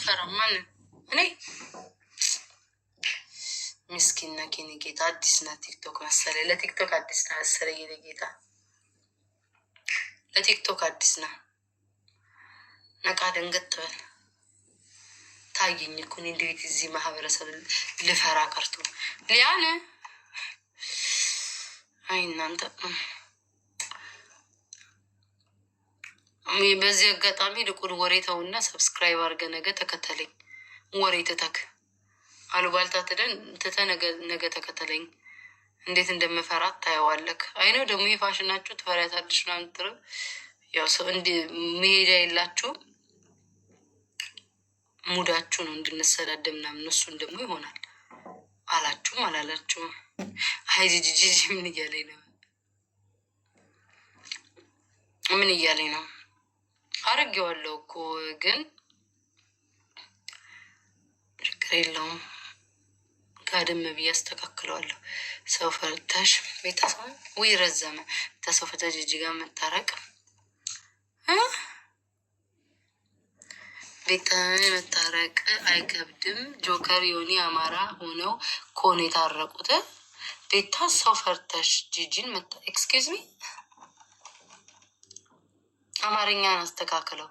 ፈራማን እኔ ምስኪን ነኝ የኔ ጌታ። አዲስ ና ቲክቶክ መሰለኝ። ለቲክቶክ አዲስ ና መሰለኝ የኔ ጌታ። ለቲክቶክ አዲስ ና። ነቃ ደንገጥ በል። ታየኝ እኮ እኔ እንዴት እዚህ ማህበረሰብ ልፈራ ቀርቶ ሊያነ አይ እናንተ በዚህ አጋጣሚ ልቁን ወሬ ተውና ሰብስክራይብ አድርገ ነገ ተከተለኝ። ወሬ ትተክ አሉባልታ ትተ ነገ ተከተለኝ። እንዴት እንደምፈራት ታየዋለክ። አይነው ደግሞ የፋሽናችሁ ትፈሪያታለሽ ምናምን ትር ያው ሰው እንዲ መሄጃ የላችሁ ሙዳችሁ ነው እንድንሰዳደብ ምናምን። እሱን ደግሞ ይሆናል አላችሁም አላላችሁም። አይ ጂጂ ምን እያለኝ ነው? ምን እያለኝ ነው? አረጌዋለሁ እኮ ግን ችግር የለውም። ጋድም ብዬ አስተካክለዋለሁ። ሰው ፈርተሽ ቤተሰብ ወይ ረዘመ ቤተሰብ ፈርተሽ ጂጂ ጋር መታረቅ ቤተሰብ መታረቅ አይከብድም። ጆከር ዮኒ አማራ ሆነው ኮን የታረቁት ቤታ ሰው ፈርተሽ ጂጂን መታ ኤክስኪውዝ ሚ አማርኛን አስተካክለው።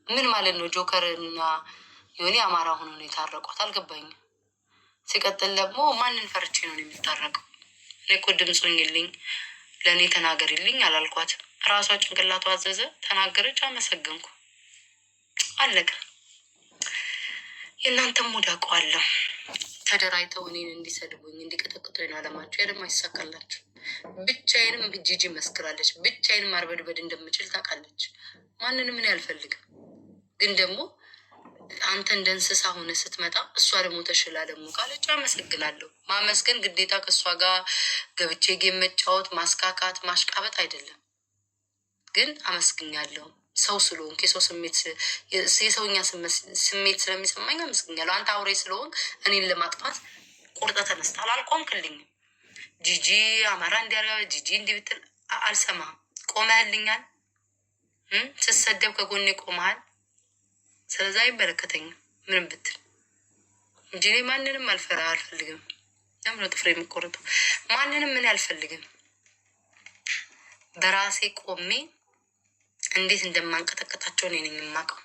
ምን ማለት ነው? ጆከር እና ዮኒ አማራ ሆኖ ነው የታረቁት? አልገባኝም። ሲቀጥል ደግሞ ማንን ፈርቼ ነው የሚታረቀው? እኔ እኮ ድምፁኝልኝ ለእኔ ተናገሪልኝ አላልኳት። ራሷ ጭንቅላቷ አዘዘ፣ ተናገረች፣ አመሰገንኩ፣ አለቀ። የእናንተ ሙድ አውቀዋለሁ። ተደራጅተው እኔን እንዲሰድቡኝ እንዲቀጠቅጡኝ አለማቸው። ያ ደግሞ አይሳካላችሁ። ብቻዬንም ጂጂ መስክራለች። ብቻዬንም ማርበድበድ እንደምችል ታውቃለች። ማንንም እኔ አልፈልግም። ግን ደግሞ አንተ እንደ እንስሳ ሆነ ስትመጣ እሷ ደግሞ ተሽላ ደግሞ ካለች አመሰግናለሁ። ማመስገን ግዴታ ከእሷ ጋር ገብቼ ጌም መጫወት፣ ማስካካት፣ ማሽቃበጥ አይደለም። ግን አመስግኛለሁ። ሰው ስለሆንክ የሰው የሰውኛ ስሜት ስለሚሰማኝ አመስግኛለሁ። አንተ አውሬ ስለሆንክ እኔን ለማጥፋት ቁርጠ ተነስታል። አልቆምክልኝም። ጂጂ አማራ እንዲያርጋ ጂጂ እንዲህ ብትል አልሰማህም። ቆመህልኛል። ስሰደብ ከጎኔ ቆመሃል። ስለዛ አይመለከተኝም ምንም ብትል እንጂ እኔ ማንንም አልፈልግም። ለምን ነው ጥፍሬ የሚቆርጠው? ማንንም ምን አልፈልግም። በራሴ ቆሜ እንዴት እንደማንቀጠቀጣቸው እኔ ነኝ የማውቀው።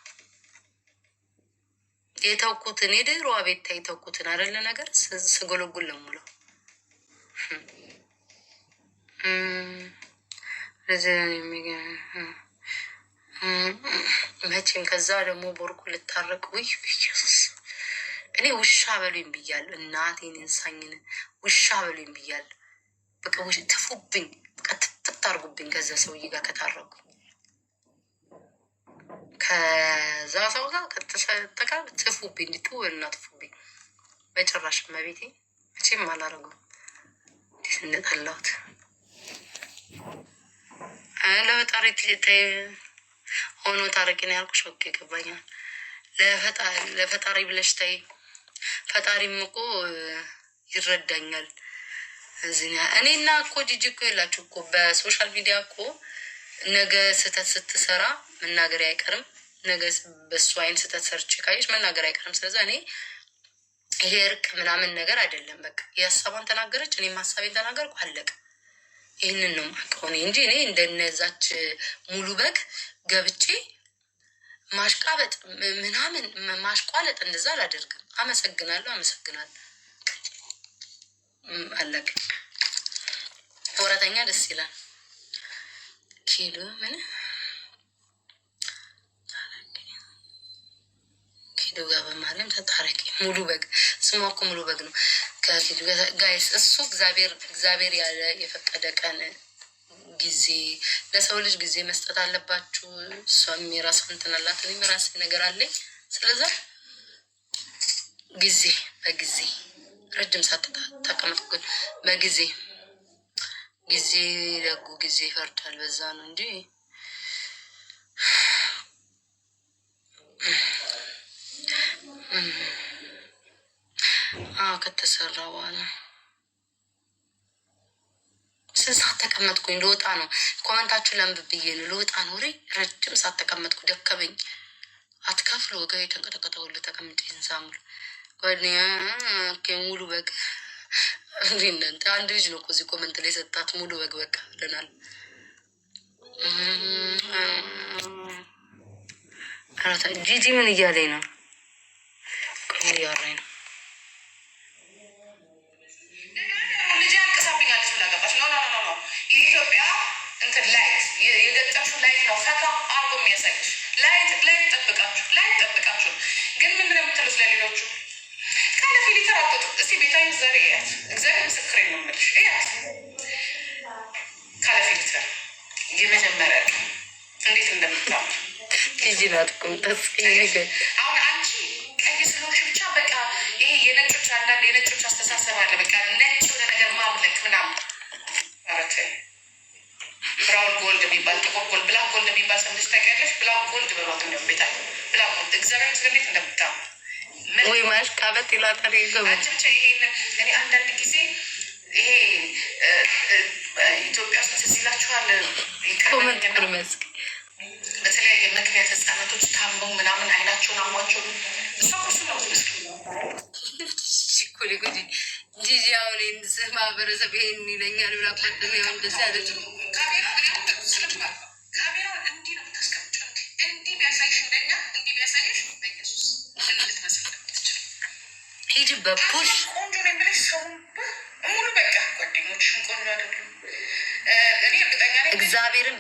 የተውኩትን የድሮ ቤታ የተውኩትን አይደለ ነገር ስጎለጉል ለሙለው መቼም ከዛ ደግሞ ቦርቁ ልታረቅ ውይ ኢየሱስ። እኔ ውሻ በሉኝ ብያለሁ። እናቴን እንሳኝን ውሻ በሉኝ ብያለሁ። በቃ ትፉብኝ፣ በቃ ትታርጉብኝ። ከዛ ሰውዬ ጋር ከታረቁ ከዛ ሰው ጋር ከተሰጠቃ ትፉብኝ፣ እንድትወና ትፉብኝ። በጭራሽ መቤቴ መቼም አላረጉም። እንዴት እንደጠላሁት ለፈጣሪ ሆኖ ታረቂ ነው ያልኩሽ። ኦኬ ገባኛል። ለፈጣሪ ብለሽ ተይ። ፈጣሪም እኮ ይረዳኛል። እኔና እኮ ጂጂ እኮ የላችሁ እኮ በሶሻል ሚዲያ እኮ ነገ ስህተት ስትሰራ መናገር አይቀርም። ነገ በሱ አይን ስህተት ሰርች ካየች መናገር አይቀርም። ስለዚህ እኔ ይሄ እርቅ ምናምን ነገር አይደለም። በቃ የሀሳቧን ተናገረች፣ እኔም ሀሳቤን ተናገርኩ፣ አለቀ። ይህንን ነው የማውቀው እኔ እንጂ እኔ እንደነዛች ሙሉ በግ ገብቼ ማሽቃበጥ ምናምን ማሽቋለጥ እንደዛ አላደርግም። አመሰግናለሁ አለቀ። ወረተኛ ደስ ይላል። ኪሎ ምን ኪሎ ጋር በማርያም ተጣረቂ። ሙሉ በግ ስሟ እኮ ሙሉ በግ ነው። ከኪሎ ጋይስ እሱ እግዚአብሔር ያለ የፈቀደ ቀን ጊዜ ለሰው ልጅ ጊዜ መስጠት አለባችሁ። እሷም የራሷ እንትን አላት፣ እኔም የራሴ ነገር አለኝ። ስለዛ በጊዜ ረጅም ሰዓት ተቀመጥኩ። ግን በጊዜ ደጉ ጊዜ ይፈርዳል። በዛ ነው እንጂ ከተሰራ በኋላ ስንት ሰዓት ተቀመጥኩኝ? ልወጣ ነው። ኮመንታችሁ ለምን ብዬ ነው ልወጣ ነው። ረጅም ሰዓት ተቀመጥኩ፣ ደከመኝ። ወጋ የተንቀጠቀጠ ሁሉ ተቀምጬ እንሳሙሉ ጓደኛ ሙሉ በግ እናንተ አንድ ልጅ ነው እኮ እዚህ ኮመንት ላይ ሰጣት ሙሉ በግ በቃ ብለናል። ጂጂ ምን እያለኝ ነው? እያወራኝ ነው። ልጅ አንቀሳብኛለች ብላ ገባች። የኢትዮጵያ እንትን ላይት የገጠምሽው ላይት ነው ፈካ አርጎ የሚያሳይሽ ላይት ጠብቃችሁ ግን ምንድን ነው የምትሉት ለሌሎቹ? ካለ ፊሊተር አትወጡ። እስቲ ቤታዊ ዘር እያት፣ እግዚአብሔር ምስክሬ ነው የምልሽ እያት። ካለ ፊሊተር የመጀመሪያ እንዴት እንደምታምር ጂጂ ናት። አሁን አንቺ ቀይ ስለሆንሽ ብቻ በቃ ይሄ የነጮች አንዳንድ የነጮች አስተሳሰብ አለ። በቃ ነጭ የሆነ ነገር ማምለክ ምናምን አረተ ብራውን ጎልድ የሚባል ጥቁር ጎልድ፣ ብላክ ጎልድ የሚባል ሰምተሽ ታውቂያለሽ? ብላክ ጎልድ በሏት ነው ቤታ ብላክ ጎልድ እግዚአብሔር ምስክር እንዴት እንደምታምር ወይ ማሽ ካበት ይላታል። አንቺ ይሄን እኔ አንዳንድ ጊዜ ይሄ ኢትዮጵያ ውስጥ ትዝ ይላችኋል ኮመንት መስክ በተለያየ ምክንያት ህጻናቶች ታመው ምናምን አይናቸውን አሟቸው እሷ ኮሱ ነው ትመስል ጂጂ አሁን ይህን ማህበረሰብ ይሄን ይለኛል ብላ ቀድም ያው እንደዚህ አለች። ካሜራውን እንዲህ ነው የምታስቀምጪው። እንዲህ ቢያሳይሽ እንደኛ እንዲህ ቢያሳይሽ በኢየሱስ ልትመስል ትችል ሂጂ በፑሽ ቆንጆ ነው የምልሽ ሰው ሙሉ በቃ ጓደኞችሽን ቆንጆ አይደሉም። እኔ እርግጠኛ ነኝ እግዚአብሔርን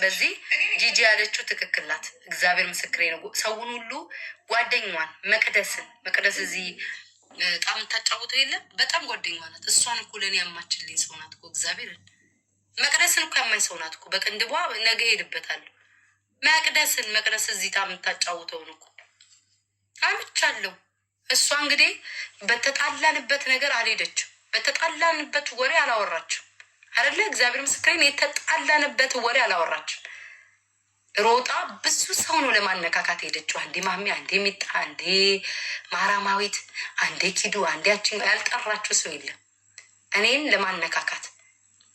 በዚህ ጂጂ ያለችው ትክክል ናት። እግዚአብሔር ምስክሬ ነው። ሰውን ሁሉ ጓደኛዋን መቅደስ እዚህ በጣም የምታጫውተው የለም በጣም ጓደኛዋ ናት። እሷን እኮ ለእኔ ያማችልኝ ሰው ናት እኮ እግዚአብሔርን መቅደስን እኮ ያማኝ ሰው ናት እኮ በቅንድቧ ነገ ሄድበታለሁ። መቅደስ እዚህ ታ የምታጫውተውን እኮ አምቻለሁ። እሷ እንግዲህ በተጣላንበት ነገር አልሄደችም። በተጣላንበት ወሬ አላወራችም አይደለ? እግዚአብሔር ምስክሬን የተጣላንበት ወሬ አላወራችም። ሮጣ ብዙ ሰው ነው ለማነካካት ሄደችው። አንዴ ማሚ፣ አንዴ ሚጣ፣ አንዴ ማራማዊት፣ አንዴ ኪዱ፣ አንዴ ያችን ያልጠራችው ሰው የለም እኔን ለማነካካት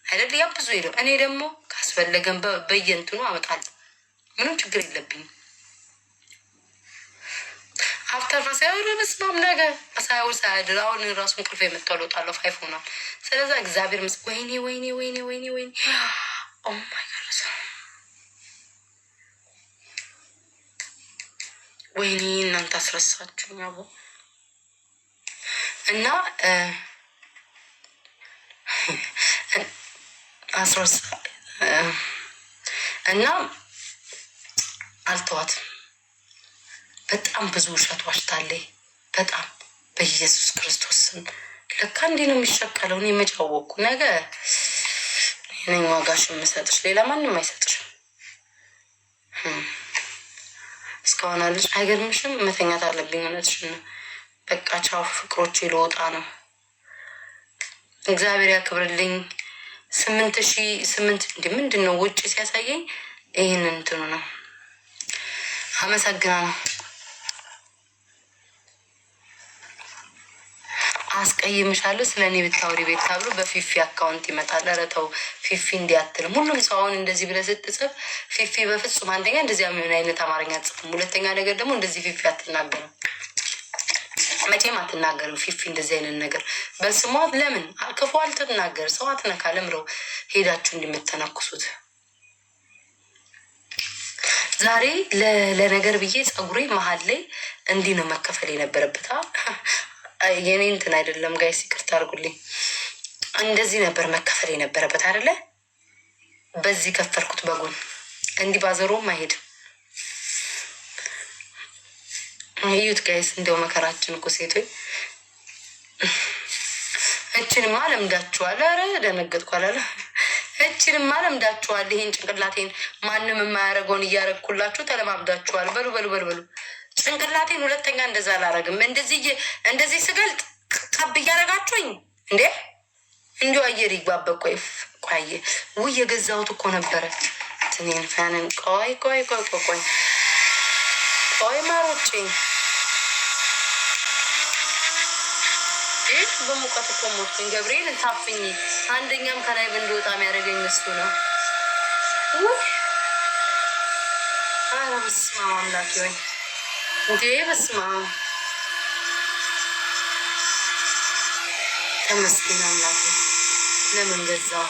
አይደል? ያ ብዙ ሄደው እኔ ደግሞ ካስፈለገን በየንትኑ አመጣለሁ። ምንም ችግር የለብኝም። አፍተር በሳይወር መስማም ነገ ሳይውል ሳያድር አሁን ራሱ እንቅልፍ የምታለው ጣለው ፋይፍ ሆኗል። ስለዛ እግዚአብሔር ምስ ወይኔ ኦ ማይ ጋድ ወይኔ እናንተ አስረሳችሁኝ አቦ እና አስረሳ እና አልተዋትም። በጣም ብዙ ውሸት ዋሽታለች። በጣም በኢየሱስ ክርስቶስ ስም ለካ እንዲህ ነው የሚሸቀለው። እኔ መጫወቁ ነገ እኔን ዋጋሽ የምሰጥሽ ሌላ ማንም አይሰጥሽም። እስካሁን አለች አይገርምሽም? መተኛት አለብኝ። እውነትሽን ነው። በቃ ቻው ፍቅሮቼ፣ ልወጣ ነው። እግዚአብሔር ያክብርልኝ። 8,000 እንዲ ምንድን ነው ውጭ ሲያሳየኝ ይህን እንትኑ ነው። አመሰግናለሁ። አስቀይምሻለሁ ስለ እኔ ብታወሪ ቤት ታብሎ በፊፊ አካውንት ይመጣል። ኧረ ተው ፊፊ እንዲህ አትልም። ሁሉም ሰው አሁን እንደዚህ ብለህ ስትጽፍ ፊፊ በፍጹም አንደኛ እንደዚያ የሚሆን አይነት አማርኛ አትጽፍም። ሁለተኛ ነገር ደግሞ እንደዚህ ፊፊ አትናገርም፣ መቼም አትናገርም። ፊፊ እንደዚህ አይነት ነገር በስሟ ለምን ክፉ አልትናገር ሰው አትነካ። ለምረው ሄዳችሁ እንደምትተነኩሱት ዛሬ ለነገር ብዬ ፀጉሬ መሀል ላይ እንዲህ ነው መከፈል የነበረበት። የኔ እንትን አይደለም ጋይስ ይቅርታ አድርጉልኝ። እንደዚህ ነበር መከፈል የነበረበት አይደለ? በዚህ ከፈልኩት በጎን እንዲህ ባዘሮም አይሄድም። እዩት ጋይስ እንደው መከራችን እኮ ሴቶች። እችንማ ለምዳችኋል። ኧረ ደነገጥኩ አላለ። እችንማ ለምዳችኋል። ይሄን ጭንቅላቴን ማንም የማያደርገውን እያደረግኩላችሁ ተለማምዳችኋል። በሉ ጭንቅላቴን ሁለተኛ እንደዛ አላረግም። እንደዚህ ስገልጥ ቀብ እያደረጋችሁኝ እንዴ! እንዲሁ አየር ይግባበት። ቆይ ውይ የገዛሁት እኮ ነበረ ትኔን ፋንን ቆይ ማሮቼ በሙቀት እኮ ሞትኩኝ። ገብርኤል ታፍኝ። አንደኛም ከላይ እንድወጣ የሚያደርገኝ እሱ ነው። ኧረ በስመ አብ አምላኬ ወይ እንዴ! በስመ አብ ተመስገን አምላኬ። ለምን ገዛው?